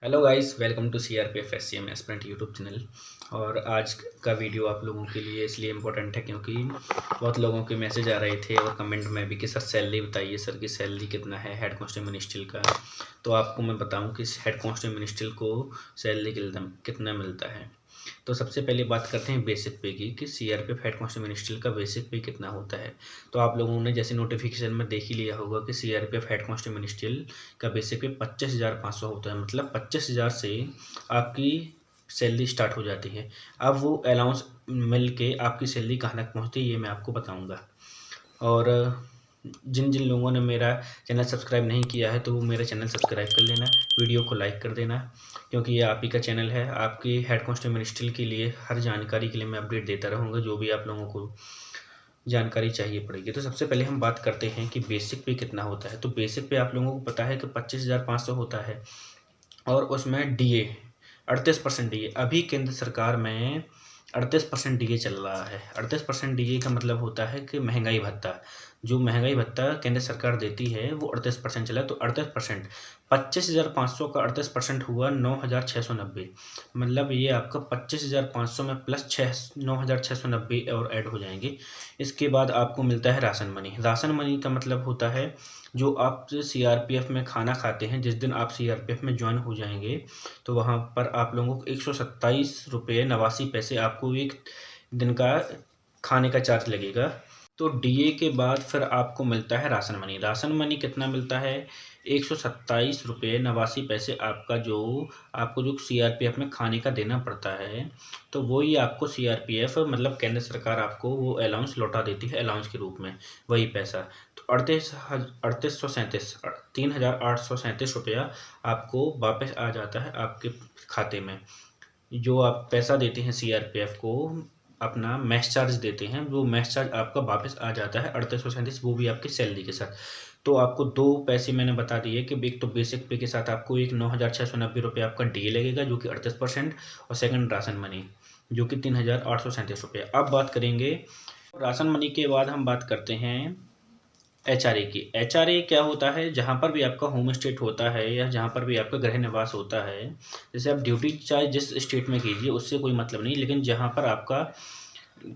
Hello guys, welcome to CRPF SCM aspirant YouTube channel. और आज का वीडियो आप लोगों के लिए इसलिए इम्पोर्टेंट है क्योंकि बहुत लोगों के मैसेज आ रहे थे और कमेंट में भी कि सर सैलरी बताइए, सर की सैलरी कितना है हेड कांस्टेबल मिनिस्ट्रियल का। तो आपको मैं बताऊं कि हेड कांस्टेबल मिनिस्ट्रियल को सैलरी कितना मिलता है। तो सबसे पहले बात करते हैं बेसिक पे की कि CRPF हेड कांस्टेबल मिनिस्ट्रियल का बेसिक पे कितना होता है। तो आप लोगों ने जैसे नोटिफिकेशन में देख ही लिया होगा कि CRPF हेड कांस्टेबल मिनिस्ट्रियल का बेसिक पे 25,500 होता है। मतलब 25,000 से आपकी सैलरी स्टार्ट हो जाती है। अब वो अलाउंस मिल के आपकी सैलरी कहाँ तक पहुँचती है ये मैं आपको बताऊँगा। और जिन जिन लोगों ने मेरा चैनल सब्सक्राइब नहीं किया है तो वो मेरा चैनल सब्सक्राइब कर लेना, वीडियो को लाइक कर देना, क्योंकि ये आप ही का चैनल है। आपकी हेड कांस्टेबल मिनिस्ट्रियल के लिए हर जानकारी के लिए मैं अपडेट देता रहूँगा, जो भी आप लोगों को जानकारी चाहिए पड़ेगी। तो सबसे पहले हम बात करते हैं कि बेसिक पे कितना होता है। तो बेसिक पे आप लोगों को पता है कि 25,500 होता है और उसमें DA 38% DA। अभी केंद्र सरकार में 38% DA चल रहा है। 38% DA का मतलब होता है कि महंगाई भत्ता, जो महंगाई भत्ता केंद्र सरकार देती है वो 38% चला है। तो 38% 25,500 का 38% हुआ 9,690। मतलब ये आपका 25,500 में प्लस 9,690 और ऐड हो जाएंगे। इसके बाद आपको मिलता है राशन मनी। राशन मनी का मतलब होता है जो आप CRPF में खाना खाते हैं, जिस दिन आप CRPF में ज्वाइन हो जाएंगे तो वहाँ पर आप लोगों को 127 रुपये 89 पैसे आपको एक दिन का खाने का चार्ज लगेगा। तो DA के बाद फिर आपको मिलता है राशन मनी। राशन मनी कितना मिलता है? 127 रुपये 89 पैसे आपको जो CRPF में खाने का देना पड़ता है। तो वही आपको CRPF मतलब केंद्र सरकार आपको वो अलाउंस लौटा देती है अलाउंस के रूप में, वही पैसा। तो 3,837 रुपया आपको वापस आ जाता है आपके खाते में। जो आप पैसा देते हैं CRPF को, अपना मैस चार्ज देते हैं, वो मैस चार्ज आपका वापस आ जाता है 3837, वो भी आपकी सैलरी के साथ। तो आपको दो पैसे मैंने बता दिए कि एक तो बेसिक पे के साथ आपको एक 9,690 रुपये आपका DA लगेगा जो कि 38%, और सेकंड राशन मनी जो कि 3,837 रुपये। अब बात करेंगे राशन मनी के बाद हम बात करते हैं HRA की। HRA क्या होता है? जहाँ पर भी आपका होम स्टेट होता है या जहाँ पर भी आपका गृह निवास होता है, जैसे आप ड्यूटी चाहे जिस स्टेट में कीजिए उससे कोई मतलब नहीं, लेकिन जहाँ पर आपका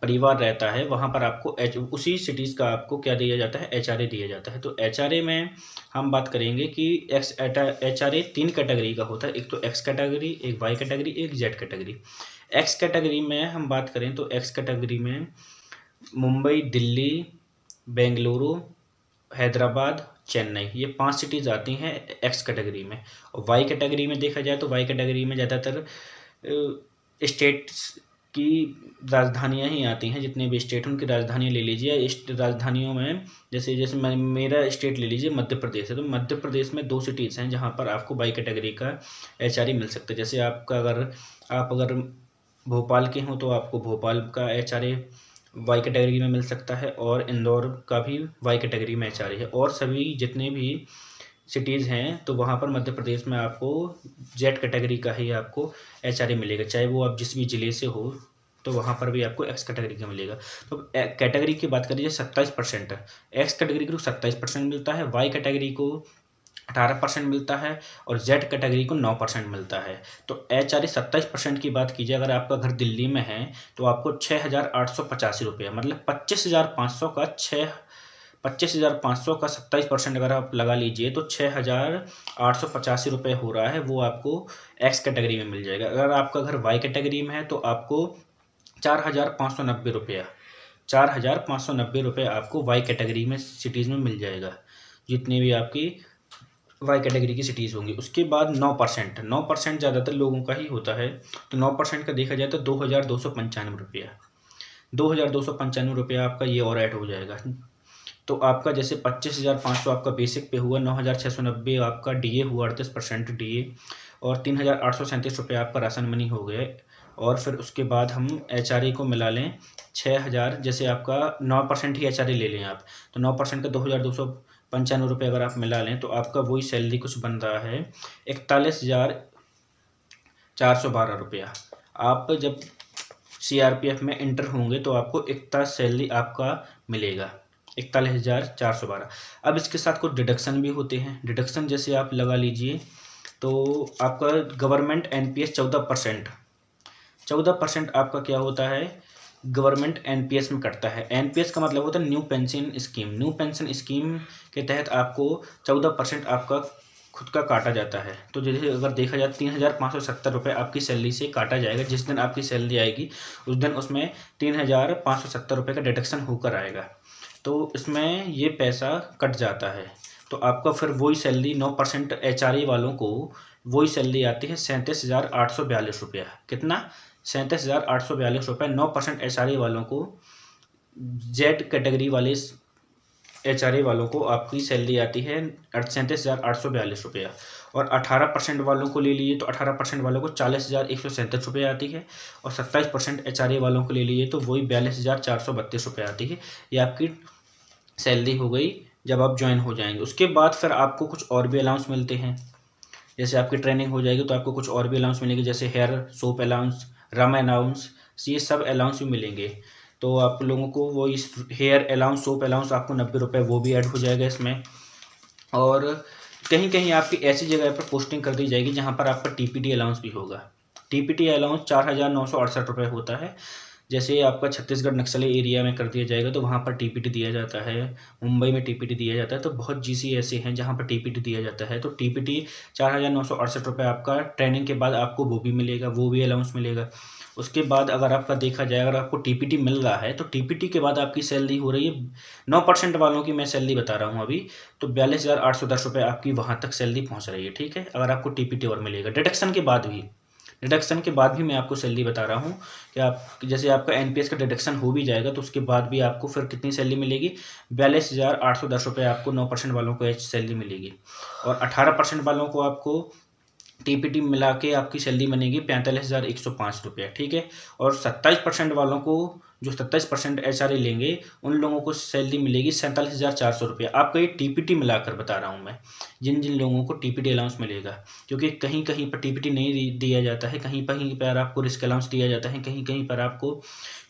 परिवार रहता है वहाँ पर आपको उसी सिटीज़ का आपको क्या दिया जाता है? HRA दिया जाता है। तो HRA में हम बात करेंगे कि HRA 3 कैटेगरी का होता है। एक तो X कैटेगरी, एक Y कैटेगरी, एक Z कैटेगरी। X कैटेगरी में हम बात करें तो X कैटेगरी में मुंबई, दिल्ली, बेंगलुरु, हैदराबाद, चेन्नई, ये 5 सिटीज़ आती हैं X कैटेगरी में। और Y कैटेगरी में देखा जाए तो Y कैटेगरी में ज़्यादातर स्टेट्स की राजधानियां ही आती हैं। जितने भी स्टेट हैं उनकी राजधानियां ले लीजिए। इस राजधानियों में जैसे मेरा स्टेट ले लीजिए, मध्य प्रदेश है। तो मध्य प्रदेश में 2 सिटीज़ हैं जहां पर आपको Y कैटेगरी का HRA मिल सकता है। जैसे आप अगर भोपाल के हों तो आपको भोपाल का HRA Y कैटेगरी में मिल सकता है, और इंदौर का भी Y कैटेगरी में HRA है। और सभी जितने भी सिटीज़ हैं तो वहाँ पर मध्य प्रदेश में आपको Z कैटेगरी का ही आपको HRA मिलेगा, चाहे वो आप जिस भी ज़िले से हो, तो वहाँ पर भी आपको X कैटेगरी का मिलेगा। तो कैटेगरी की बात करिए 27% है। X कैटेगरी को 27% मिलता है, Y कैटेगरी को 18% मिलता है, और Z कैटेगरी को 9% मिलता है। तो HRA 27% की बात कीजिए, अगर आपका घर दिल्ली में है तो आपको 6,885 रुपये, मतलब 25,500 का 25,500 का 27% अगर आप लगा लीजिए तो 6,885 रुपये हो रहा है। वो आपको X कैटेगरी में मिल जाएगा। अगर आपका घर Y कैटेगरी में है तो आपको 4,590 रुपया 4,590 रुपये आपको Y कैटेगरी में सिटीज़ में मिल जाएगा, जितनी भी आपकी Y कैटेगरी की सिटीज़ होंगी। उसके बाद 9% ज़्यादातर लोगों का ही होता है। तो 9% का देखा जाए तो 2,295 रुपया 2,295 रुपया आपका ये और ऐड हो जाएगा। तो आपका जैसे 25,500 आपका बेसिक पे हुआ, 9,690 आपका DA हुआ, 38% DA, और 3,837 रुपये आपका राशन मनी हो गए। और फिर उसके बाद हम HRA को मिला लें 6,000, जैसे आपका 9% ही HRA ले लें आप, तो 9% का 2,295 रुपये अगर आप मिला लें तो आपका वही सैलरी कुछ बन रहा है 41,412 रुपया। आप जब CRPF में इंटर होंगे तो आपको इतना सैलरी आपका मिलेगा 41,412। अब इसके साथ कुछ डिडक्शन भी होते हैं। डिडक्शन जैसे आप लगा लीजिए तो आपका गवर्नमेंट एनपीएस 14% आपका क्या होता है, गवर्नमेंट एनपीएस में कटता है। एनपीएस का मतलब होता है new pension scheme. New pension scheme के तहत आपको 14% आपका खुद का काटा जाता है। तो जैसे अगर देखा जाए 3,570 रुपये आपकी सैलरी से काटा जाएगा। जिस दिन आपकी सैलरी आएगी उस दिन उसमें 3,570 रुपये का डिडक्शन होकर आएगा। तो इसमें ये पैसा कट जाता है। तो आपका फिर वही सैलरी 9% एचआरए वालों को वही सैलरी आती है 37,842 रुपया। कितना? 37,842 रुपये 9% एचआरए वालों को, जेड कैटेगरी वाले एचआरए वालों को आपकी सैलरी आती है 37,842 रुपया। और 18% वालों को ले लिए तो 18% वालों को 40,137 रुपये आती है। और 27% एचआरए वालों को ले लिए तो वही 42,432 रुपये आती है। ये आपकी सैलरी हो गई जब आप ज्वाइन हो जाएंगे। उसके बाद फिर आपको कुछ और भी अलाउंस मिलते हैं। जैसे आपकी ट्रेनिंग हो जाएगी तो आपको कुछ और भी अलाउंस मिलेंगे, जैसे हेयर सोप अलाउंस, रम अलाउंस, ये सब अलाउंस भी मिलेंगे। तो आप लोगों को वो इस हेयर अलाउंस, सोप अलाउंस आपको 90 रुपये वो भी ऐड हो जाएगा इसमें। और कहीं कहीं आपकी ऐसी जगह पर पोस्टिंग कर दी जाएगी जहाँ पर आपका टीपीटी अलाउंस भी होगा। टीपीटी अलाउंस 4,968 रुपये होता है। जैसे आपका छत्तीसगढ़ नक्सली एरिया में कर दिया जाएगा तो वहाँ पर टीपीटी दिया जाता है, मुंबई में टीपीटी दिया जाता है। तो बहुत जीसी ऐसे हैं जहाँ पर टीपीटी दिया जाता है। तो टीपीटी 4,968 रुपये आपका ट्रेनिंग के बाद आपको वो भी मिलेगा, वो भी अलाउंस मिलेगा। उसके बाद अगर आपका देखा जाए, अगर आपको टीपीटी मिल रहा है तो टीपीटी के बाद आपकी सैलरी हो रही है 9% वालों की मैं सैलरी बता रहा हूँ अभी, तो 42,810 रुपये आपकी वहाँ तक सैलरी पहुँच रही है। ठीक है, अगर आपको टीपीटी और मिलेगा डिडक्शन के बाद भी। डिडक्शन के बाद भी मैं आपको सैलरी बता रहा हूँ कि आप जैसे आपका एनपीएस का डिडक्शन हो भी जाएगा तो उसके बाद भी आपको फिर कितनी सैलरी मिलेगी, 42,810 रुपये आपको 9% वालों को सैलरी मिलेगी। और 18% वालों को आपको टीपीटी मिला के आपकी सैलरी बनेगी 45,105 रुपये। ठीक है, और 27% वालों को, जो 27% एचआरए लेंगे उन लोगों को सैलरी मिलेगी 47,400 रुपये। आपका ये टीपीटी मिलाकर बता रहा हूँ मैं, जिन जिन लोगों को टीपीटी अलाउंस मिलेगा। क्योंकि कहीं कहीं पर टीपीटी नहीं दिया जाता है, कहीं पर आपको रिस्क अलाउंस दिया जाता है, कहीं कहीं पर आपको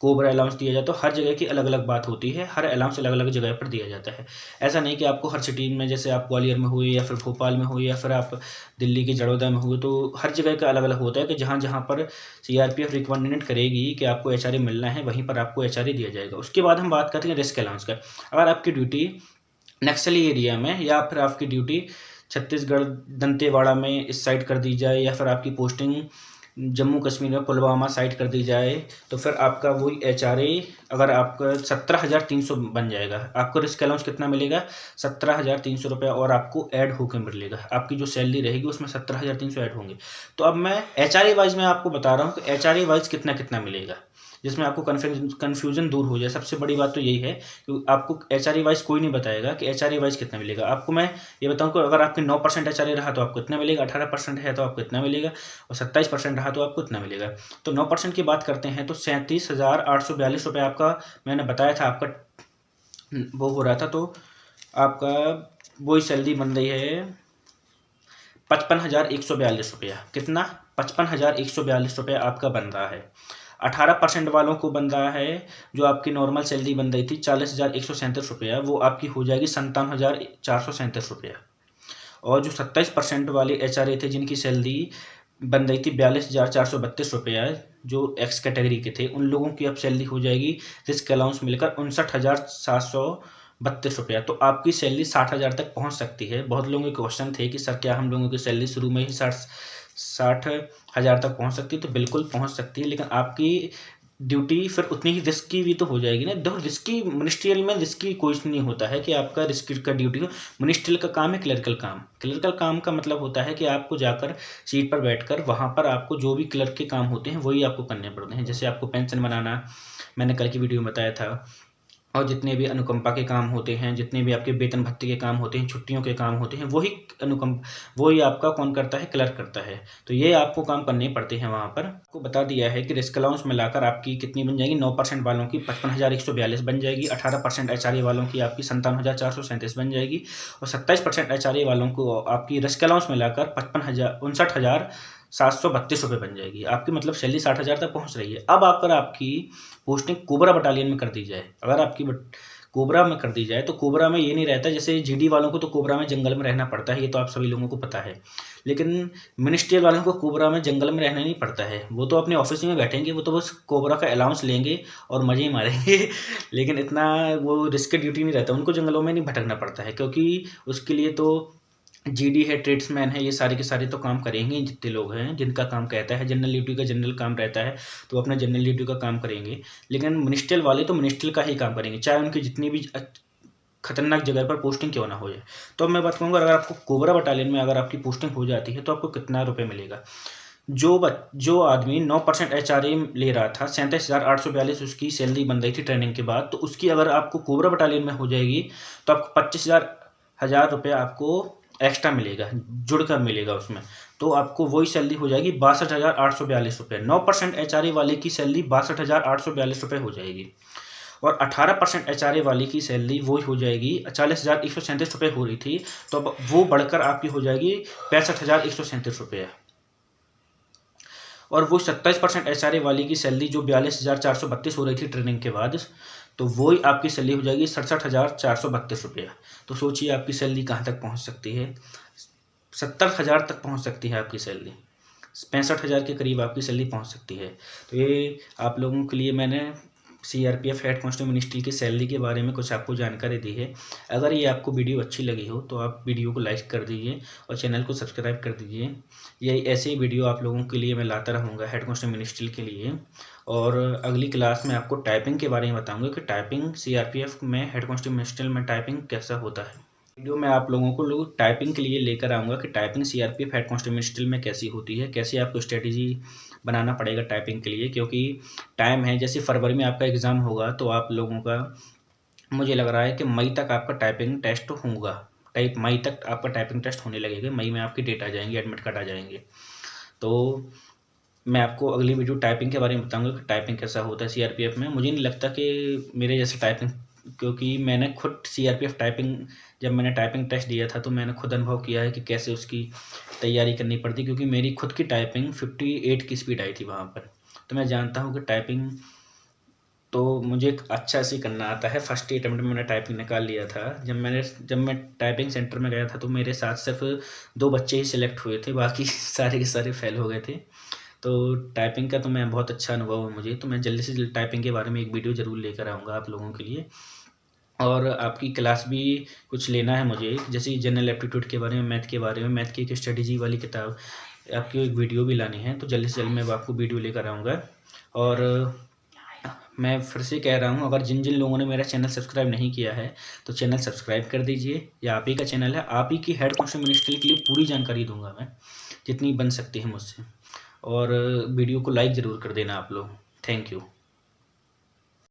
कोबरा अलाउंस दिया जाता है। हर जगह की अलग अलग बात होती है, हर अलाउंस अलग अलग जगह पर दिया जाता है। ऐसा नहीं कि आपको हर सिटी में, जैसे आप ग्वालियर में हुए या फिर भोपाल में हुए या फिर आप दिल्ली के जड़ौदा में हुए, तो हर जगह का अलग अलग होता है कि जहाँ जहाँ पर सीआरपीएफ रिक्वायरमेंट करेगी कि आपको एचआरए मिलना है वहीं पर आपको एचआरए दिया जाएगा। उसके बाद हम बात करते हैं रिस्क अलाउंस का। अगर आपकी ड्यूटी नक्सली एरिया में या फिर आपकी ड्यूटी छत्तीसगढ़ दंतेवाड़ा में इस साइड कर दी जाए या फिर आपकी पोस्टिंग जम्मू कश्मीर में पुलवामा साइड कर दी जाए तो फिर आपका वही एचआरए अगर आपका 17,300 बन जाएगा। आपको रिस्क अलाउंस कितना मिलेगा, 17,300 रुपये, और आपको ऐड होकर मिलेगा। आपकी जो सैलरी रहेगी उसमें 17,300 ऐड होंगे। तो अब मैं एचआरए वाइज में आपको बता रहा हूँ कि एचआरए वाइज कितना कितना मिलेगा, जिसमें आपको कन्फ्यूजन दूर हो जाए। सबसे बड़ी बात तो यही है कि आपको एचआरए वाइज कोई नहीं बताएगा कि एचआरए वाइज कितना मिलेगा। आपको मैं ये बताऊं कि अगर आपके 9% एचआरए रहा तो आपको इतना मिलेगा, 18% है तो आपको इतना मिलेगा, और 27% रहा तो आपको इतना मिलेगा। तो 9% की बात करते हैं तो 37,842 रुपये आपका मैंने बताया था आपका वो हो रहा था। तो आपका वही सैलरी बन रही है 55,142 रुपया। कितना? 55,142 रुपये आपका बन रहा है। 18% वालों को बन रहा है, जो आपकी नॉर्मल सैलरी बन रही थी 40,137 रुपया, वो आपकी हो जाएगी 57,437 रुपया। और जो 27% वाले एचआरए थे जिनकी सैलरी बन रही थी 42,432 रुपया, जो एक्स कैटेगरी के थे, उन लोगों की अब सैलरी हो जाएगी रिस्क अलाउंस मिलकर 59,732 रुपया। तो आपकी सैलरी 60,000 तक पहुंच सकती है। बहुत लोगों के क्वेश्चन थे कि सर क्या हम लोगों की सैलरी शुरू में ही 60,000 तक पहुंच सकती है? तो बिल्कुल पहुंच सकती है, लेकिन आपकी ड्यूटी फिर उतनी ही रिस्की भी तो हो जाएगी ना। देखो, रिस्की मिनिस्ट्रियल में रिस्की कोई नहीं होता है कि आपका रिस्क का ड्यूटी हो। मिनिस्ट्रियल का काम है क्लर्कल काम। क्लर्कल काम का मतलब होता है कि आपको जाकर सीट पर बैठकर वहाँ पर आपको जो भी क्लर्क के काम होते हैं वही आपको करने पड़ते हैं। जैसे आपको पेंशन बनाना, मैंने कल की वीडियो में बताया था, और जितने भी अनुकंपा के काम होते हैं, जितने भी आपके वेतन भत्ते के काम होते हैं, छुट्टियों के काम होते हैं, वही आपका कौन करता है? क्लर्क करता है। तो ये आपको काम करने पड़ते हैं वहाँ पर। आपको बता दिया है कि रिस्क अलाउंस मिलाकर आपकी कितनी बन जाएगी। 9% वालों की 55,142 बन जाएगी, 18% एचआरए वालों की आपकी 57,437 बन जाएगी, और 27% एचआरए वालों को आपकी रिस्क अलाउंस मिलाकर 59,732 रुपये बन जाएगी। आपकी मतलब सैलरी 60,000 तक पहुँच रही है। अब अगर आपकी पोस्टिंग कोबरा बटालियन में कर दी जाए, अगर आपकी कोबरा में कर दी जाए तो कोबरा में ये नहीं रहता, जैसे जीडी वालों को तो कोबरा में जंगल में रहना पड़ता है, ये तो आप सभी लोगों को पता है। लेकिन मिनिस्ट्रियल वालों को कोबरा में जंगल में रहना नहीं पड़ता है, वो तो अपने ऑफिस में बैठेंगे, वो तो बस कोबरा का अलाउंस लेंगे और मजे ही मारेंगे लेकिन इतना वो रिस्क ड्यूटी नहीं रहता, उनको जंगलों में नहीं भटकना पड़ता है, क्योंकि उसके लिए तो जीडी है, ट्रेड्समैन है, ये सारे के सारे तो काम करेंगे। जितने लोग हैं जिनका काम कहता है जनरल ड्यूटी का जनरल काम रहता है तो वो अपना जनरल ड्यूटी का काम करेंगे। लेकिन मिनिस्ट्रियल वाले तो मिनिस्ट्रियल का ही काम करेंगे, चाहे उनकी जितनी भी खतरनाक जगह पर पोस्टिंग क्यों ना हो जाए। तो अब मैं बात करूँगा, अगर आपको कोबरा बटालियन में अगर आपकी पोस्टिंग हो जाती है तो आपको कितना रुपये मिलेगा। जो आदमी 9% HRA ले रहा था, 37,842 उसकी सैलरी बन रही थी ट्रेनिंग के बाद, तो उसकी अगर आपको कोबरा बटालियन में हो जाएगी तो आपको 25,000 रुपये आपको एक्स्ट्रा मिलेगा, जुड़कर मिलेगा उसमें। तो आपको वही सैलरी हो जाएगी 62,842 रुपये। 9% HRA वाले की सैलरी 62,842 रुपये हो जाएगी, और 18% HRA वाले की सैलरी वो हो जाएगी 40,137 रुपये हो रही थी, तो अब वो बढ़कर आपकी हो जाएगी 65,137 रुपये। और वो 27% HRA वाली की सैलरी जो 42,432 हो रही थी ट्रेनिंग के बाद, तो वही आपकी सैलरी हो जाएगी 67,432 रुपये। तो सोचिए आपकी सैलरी कहाँ तक पहुँच सकती है, 70,000 तक पहुँच सकती है आपकी सैलरी, 65,000 के करीब आपकी सैलरी पहुँच सकती है। तो ये आप लोगों के लिए मैंने CRPF हेड कांस्टेबल मिनिस्ट्री की सैलरी के बारे में कुछ आपको जानकारी दी है। अगर ये आपको वीडियो अच्छी लगी हो तो आप वीडियो को लाइक कर दीजिए और चैनल को सब्सक्राइब कर दीजिए। ये ऐसे ही वीडियो आप लोगों के लिए मैं लाता रहूँगा हेड कांस्टेबल मिनिस्ट्री के लिए। और अगली क्लास में आपको टाइपिंग के बारे में बताऊँगा कि टाइपिंग CRPF में हेड कांस्टेबल मिनिस्ट्री में टाइपिंग कैसा होता है। वीडियो में आप लोगों को टाइपिंग के लिए लेकर आऊँगा कि typing CRPF head constable ministry में कैसी होती है, कैसे आपको स्ट्रेटेजी बनाना पड़ेगा टाइपिंग के लिए, क्योंकि टाइम है, जैसे फरवरी में आपका एग्ज़ाम होगा तो आप लोगों का मुझे लग रहा है कि मई तक आपका टाइपिंग टेस्ट होगा। मई तक आपका टाइपिंग टेस्ट होने लगेगा, मई में आपकी डेट आ जाएंगे, एडमिट कार्ड आ जाएंगे। तो मैं आपको अगली वीडियो टाइपिंग के बारे में बताऊंगा कि टाइपिंग कैसा होता है CRPF में। मुझे नहीं लगता कि मेरे जैसे टाइपिंग, क्योंकि मैंने खुद CRPF टाइपिंग, जब मैंने टाइपिंग टेस्ट दिया था तो मैंने खुद अनुभव किया है कि कैसे उसकी तैयारी करनी पड़ती, क्योंकि मेरी खुद की टाइपिंग 58 की स्पीड आई थी वहाँ पर। तो मैं जानता हूँ कि टाइपिंग तो मुझे अच्छा से करना आता है। फर्स्ट अटेम्प्ट में मैंने टाइपिंग निकाल लिया था। जब मैं टाइपिंग सेंटर में गया था तो मेरे साथ सिर्फ 2 बच्चे ही सिलेक्ट हुए थे, बाकी सारे के सारे फेल हो गए थे। तो टाइपिंग का तो मैं बहुत अच्छा अनुभव है मुझे, तो मैं जल्दी से जल्दी टाइपिंग के बारे में एक वीडियो ज़रूर लेकर आऊँगा आप लोगों के लिए। और आपकी क्लास भी कुछ लेना है मुझे, जैसे जनरल एप्टीट्यूड के बारे में, मैथ के बारे में, मैथ की एक स्ट्रेटेजी वाली किताब आपकी एक वीडियो भी लानी है, तो जल्दी से जल्दी मैं आपको वीडियो लेकर आऊँगा। और मैं फिर से कह रहा हूँ, अगर जिन जिन लोगों ने मेरा चैनल सब्सक्राइब नहीं किया है तो चैनल सब्सक्राइब कर दीजिए। या आप ही का चैनल है, आप ही की हेड कांस्टेबल मिनिस्ट्री के लिए पूरी जानकारी दूंगा मैं, जितनी बन सकती है मुझसे। और वीडियो को लाइक ज़रूर कर देना आप लोग। Thank you.